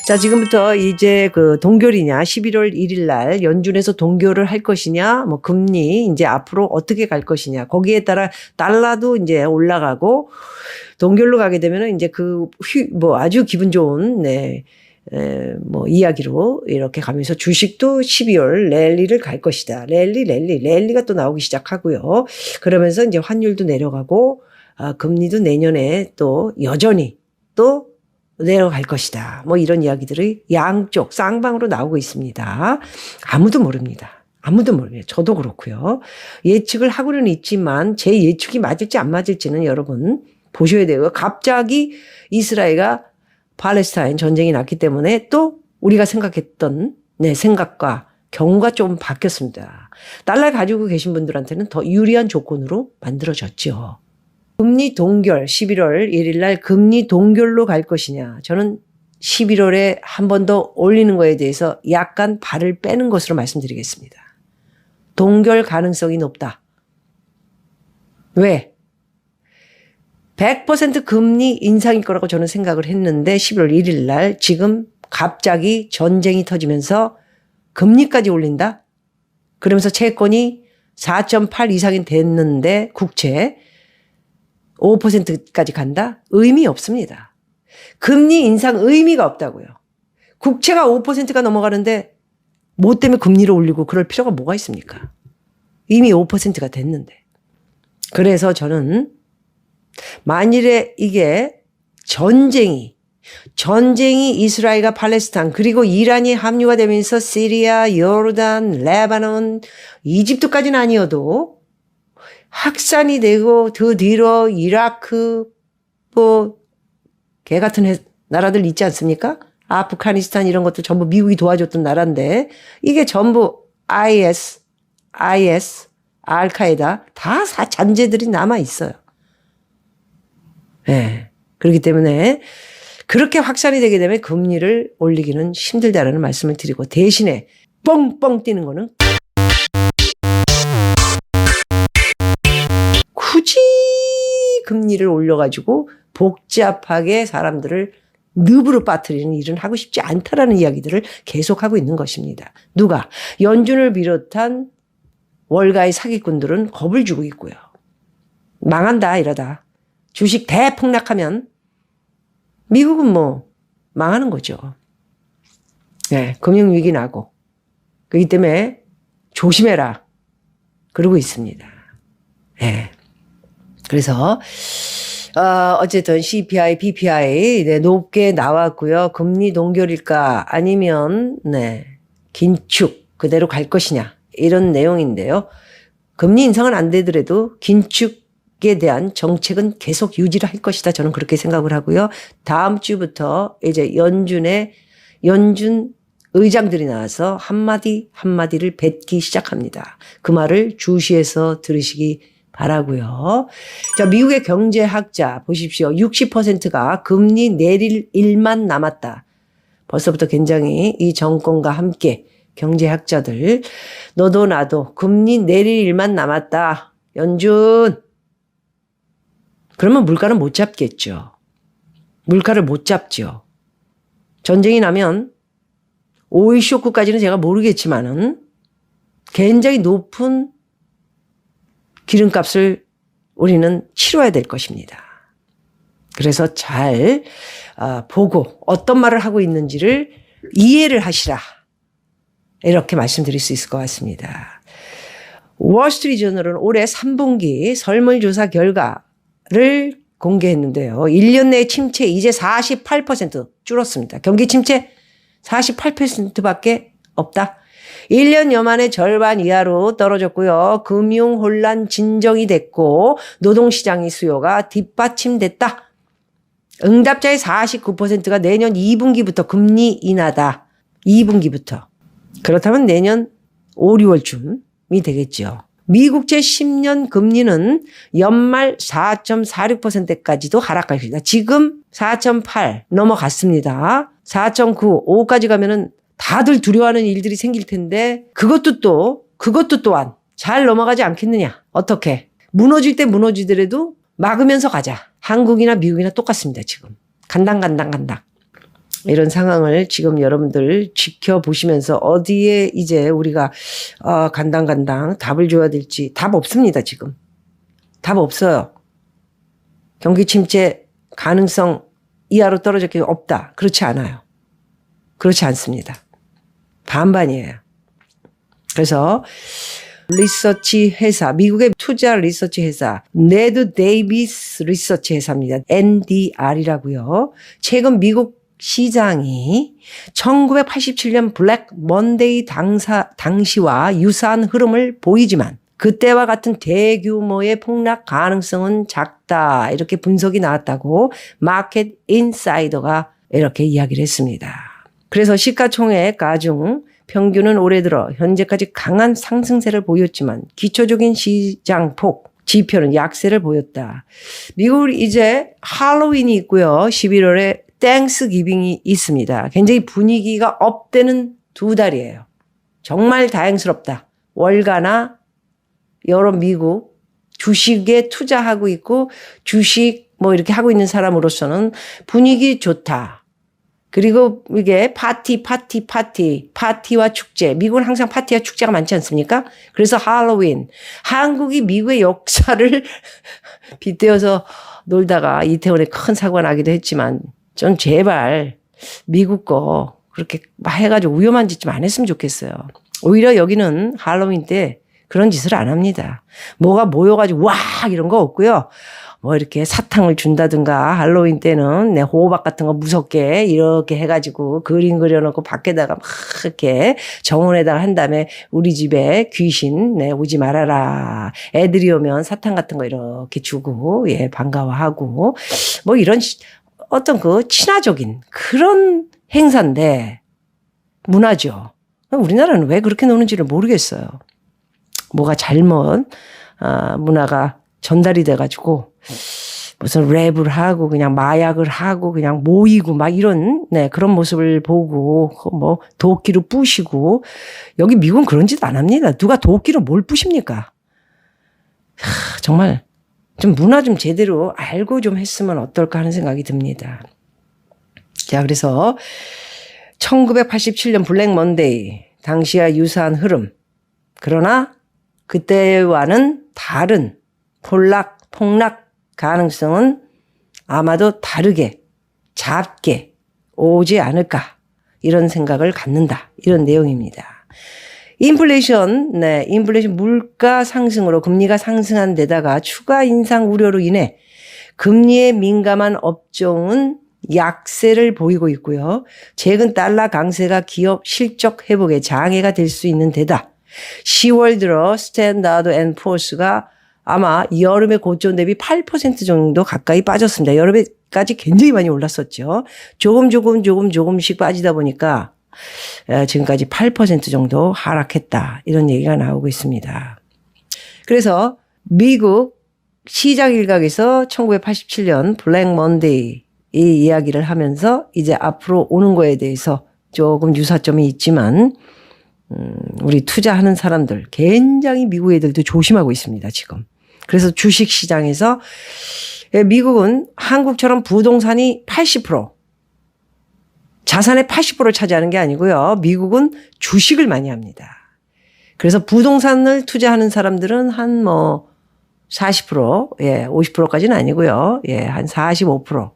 자, 지금부터 이제 그 동결이냐, 11월 1일 날 연준에서 동결을 할 것이냐, 뭐 금리 이제 앞으로 어떻게 갈 것이냐, 거기에 따라 달러도 이제 올라가고 동결로 가게 되면은 이제 뭐 아주 기분 좋은, 뭐 이야기로 이렇게 가면서 주식도 12월 랠리를 갈 것이다. 랠리가 또 나오기 시작하고요. 그러면서 이제 환율도 내려가고, 금리도 내년에 또 여전히 또 내려갈 것이다. 뭐 이런 이야기들이 양쪽 쌍방으로 나오고 있습니다. 아무도 모릅니다. 저도 그렇고요. 예측을 하고는 있지만 제 예측이 맞을지 안 맞을지는 여러분 보셔야 되고요. 갑자기 이스라엘과 팔레스타인 전쟁이 났기 때문에 또 우리가 생각했던 생각과 경우가 좀 바뀌었습니다. 달러 가지고 계신 분들한테는 더 유리한 조건으로 만들어졌죠. 금리 동결 11월 1일 날 금리 동결로 갈 것이냐. 저는 11월에 한 번 더 올리는 거에 대해서 약간 발을 빼는 것으로 말씀드리겠습니다. 동결 가능성이 높다. 왜? 100% 금리 인상일 거라고 저는 생각을 했는데 11월 1일 날 지금 갑자기 전쟁이 터지면서 금리까지 올린다? 그러면서 채권이 4.8 이상이 됐는데 국채 5%까지 간다? 의미 없습니다. 금리 인상 의미가 없다고요. 국채가 5%가 넘어가는데 뭐 때문에 금리를 올리고 그럴 필요가 뭐가 있습니까? 이미 5%가 됐는데. 그래서 저는 만일에 이게 전쟁이 이스라엘과 팔레스타인 그리고 이란이 합류가 되면서 시리아, 요르단, 레바논, 이집트까지는 아니어도 확산이 되고 그 뒤로 이라크 뭐 개 같은 나라들 있지 않습니까? 아프가니스탄 이런 것도 전부 미국이 도와줬던 나라인데 이게 전부 IS, 알카에다 다 잔재들이 남아 있어요. 그렇기 때문에 그렇게 확산이 되게 되면 금리를 올리기는 힘들다라는 말씀을 드리고 대신에 뻥뻥 뛰는 거는 굳이 금리를 올려가지고 복잡하게 사람들을 늪으로 빠뜨리는 일은 하고 싶지 않다라는 이야기들을 계속하고 있는 것입니다. 누가? 연준을 비롯한 월가의 사기꾼들은 겁을 주고 있고요. 망한다 이러다. 주식 대폭락하면 미국은 뭐 망하는 거죠. 금융위기 나고. 그렇기 때문에 조심해라. 그러고 있습니다. 그래서 어쨌든 CPI, PPI 높게 나왔고요. 금리 동결일까 아니면 긴축 그대로 갈 것이냐 이런 내용인데요. 금리 인상은 안 되더라도 긴축에 대한 정책은 계속 유지를 할 것이다. 저는 그렇게 생각을 하고요. 다음 주부터 이제 연준 의장들이 나와서 한마디를 뱉기 시작합니다. 그 말을 주시해서 들으시기 바라고요. 자, 미국의 경제학자 보십시오. 60%가 금리 내릴 일만 남았다. 벌써부터 굉장히 이 정권과 함께 경제학자들 너도 나도 금리 내릴 일만 남았다. 연준. 그러면 물가는 못 잡겠죠. 물가를 못 잡죠. 전쟁이 나면 오일 쇼크까지는 제가 모르겠지만은 굉장히 높은 기름값을 우리는 치러야 될 것입니다. 그래서 잘 보고 어떤 말을 하고 있는지를 이해를 하시라. 이렇게 말씀드릴 수 있을 것 같습니다. 월스트리트저널은 올해 3분기 설문조사 결과를 공개했는데요. 1년 내 침체 이제 48% 줄었습니다. 경기 침체 48%밖에 없다. 1년여 만에 절반 이하로 떨어졌고요. 금융 혼란 진정이 됐고 노동시장의 수요가 뒷받침됐다. 응답자의 49%가 내년 2분기부터 금리 인하다. 2분기부터. 그렇다면 내년 5, 6월쯤이 되겠죠. 미국제 10년 금리는 연말 4.46%까지도 하락할 것이다. 지금 4.8 넘어갔습니다. 4.9, 5까지 가면은 다들 두려워하는 일들이 생길 텐데 그것도 또한 잘 넘어가지 않겠느냐. 어떻게? 무너질 때 무너지더라도 막으면서 가자. 한국이나 미국이나 똑같습니다. 지금. 간당. 이런 상황을 지금 여러분들 지켜보시면서 어디에 이제 우리가 간당간당 답을 줘야 될지 답 없습니다. 지금. 답 없어요. 경기 침체 가능성 이하로 떨어질 게 없다. 그렇지 않아요. 그렇지 않습니다. 반반이에요. 그래서 리서치 회사, 미국의 투자 리서치 회사 네드 데이비스 리서치 회사입니다. NDR이라고요. 최근 미국 시장이 1987년 블랙 먼데이 당시와 유사한 흐름을 보이지만 그때와 같은 대규모의 폭락 가능성은 작다. 이렇게 분석이 나왔다고 마켓 인사이더가 이렇게 이야기를 했습니다. 그래서 시가총액 가중 평균은 올해 들어 현재까지 강한 상승세를 보였지만 기초적인 시장폭 지표는 약세를 보였다. 미국은 이제 할로윈이 있고요. 11월에 땡스기빙이 있습니다. 굉장히 분위기가 업되는 2달이에요. 정말 다행스럽다. 월가나 여러 미국 주식에 투자하고 있고 주식 뭐 이렇게 하고 있는 사람으로서는 분위기 좋다. 그리고 이게 파티와 축제. 미국은 항상 파티와 축제가 많지 않습니까? 그래서 할로윈. 한국이 미국의 역사를 빗대어서 놀다가 이태원에 큰 사고가 나기도 했지만 전 제발 미국 거 그렇게 해가지고 위험한 짓 좀 안 했으면 좋겠어요. 오히려 여기는 할로윈 때 그런 짓을 안 합니다. 뭐가 모여가지고 와 이런 거 없고요. 뭐 이렇게 사탕을 준다든가 할로윈 때는 호박 같은 거 무섭게 이렇게 해가지고 그림 그려놓고 밖에다가 막 이렇게 정원에다가 한 다음에 우리 집에 귀신 오지 말아라. 애들이 오면 사탕 같은 거 이렇게 주고 반가워하고 뭐 이런 어떤 그 친화적인 그런 행사인데 문화죠. 우리나라는 왜 그렇게 노는지를 모르겠어요. 뭐가 잘못 문화가 전달이 돼가지고 무슨 랩을 하고 그냥 마약을 하고 그냥 모이고 막 이런 그런 모습을 보고 뭐 도끼로 부시고 여기 미국은 그런 짓 안 합니다. 누가 도끼로 뭘 부십니까? 정말 좀 문화 좀 제대로 알고 좀 했으면 어떨까 하는 생각이 듭니다. 자, 그래서 1987년 블랙 먼데이 당시와 유사한 흐름. 그러나 그때와는 다른 폭락 가능성은 아마도 다르게 작게 오지 않을까 이런 생각을 갖는다. 이런 내용입니다. 인플레이션 물가 상승으로 금리가 상승한 데다가 추가 인상 우려로 인해 금리에 민감한 업종은 약세를 보이고 있고요. 최근 달러 강세가 기업 실적 회복에 장애가 될 수 있는 데다 10월 들어 스탠다드 앤 포어스가 아마 여름의 고점 대비 8% 정도 가까이 빠졌습니다. 여름에까지 굉장히 많이 올랐었죠. 조금씩 빠지다 보니까 지금까지 8% 정도 하락했다. 이런 얘기가 나오고 있습니다. 그래서 미국 시장 일각에서 1987년 블랙 먼데이 이 이야기를 하면서 이제 앞으로 오는 거에 대해서 조금 유사점이 있지만 우리 투자하는 사람들 굉장히 미국 애들도 조심하고 있습니다. 지금. 그래서 주식 시장에서 미국은 한국처럼 부동산이 80% 자산의 80%를 차지하는 게 아니고요. 미국은 주식을 많이 합니다. 그래서 부동산을 투자하는 사람들은 한 40%, 50%까지는 아니고요. 한 45%.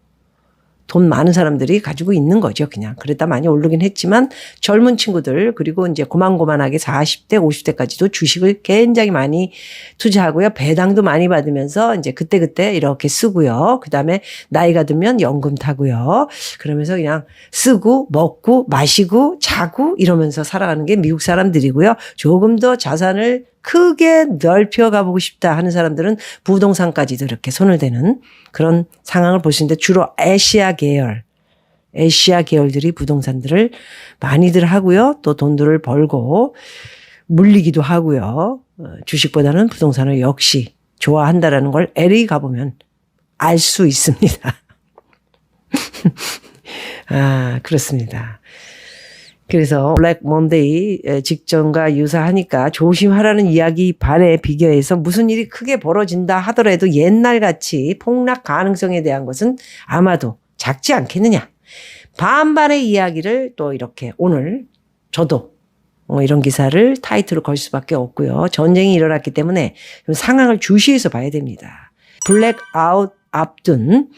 돈 많은 사람들이 가지고 있는 거죠. 그냥. 그랬다 많이 오르긴 했지만 젊은 친구들 그리고 이제 고만고만하게 40대, 50대까지도 주식을 굉장히 많이 투자하고요. 배당도 많이 받으면서 이제 그때그때 이렇게 쓰고요. 그다음에 나이가 들면 연금 타고요. 그러면서 그냥 쓰고 먹고 마시고 자고 이러면서 살아가는 게 미국 사람들이고요. 조금 더 자산을 크게 넓혀 가보고 싶다 하는 사람들은 부동산까지도 이렇게 손을 대는 그런 상황을 볼 수 있는데 주로 아시아 계열들이 부동산들을 많이들 하고요. 또 돈들을 벌고 물리기도 하고요. 주식보다는 부동산을 역시 좋아한다라는 걸 LA 가보면 알 수 있습니다. 그렇습니다. 그래서 블랙 먼데이 직전과 유사하니까 조심하라는 이야기 반에 비교해서 무슨 일이 크게 벌어진다 하더라도 옛날같이 폭락 가능성에 대한 것은 아마도 작지 않겠느냐. 반반의 이야기를 또 이렇게 오늘 저도 이런 기사를 타이틀로 걸 수밖에 없고요. 전쟁이 일어났기 때문에 상황을 주시해서 봐야 됩니다. 블랙아웃 앞둔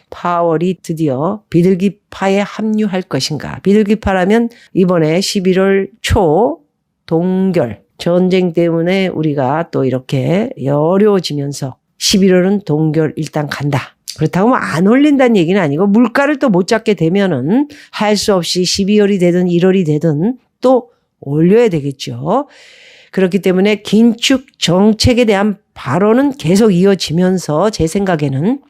파월이 드디어 비둘기파에 합류할 것인가. 비둘기파라면 이번에 11월 초 동결 전쟁 때문에 우리가 또 이렇게 어려워지면서 11월은 동결 일단 간다. 그렇다고 뭐 안 올린다는 얘기는 아니고 물가를 또 못 잡게 되면은 할 수 없이 12월이 되든 1월이 되든 또 올려야 되겠죠. 그렇기 때문에 긴축 정책에 대한 발언은 계속 이어지면서 제 생각에는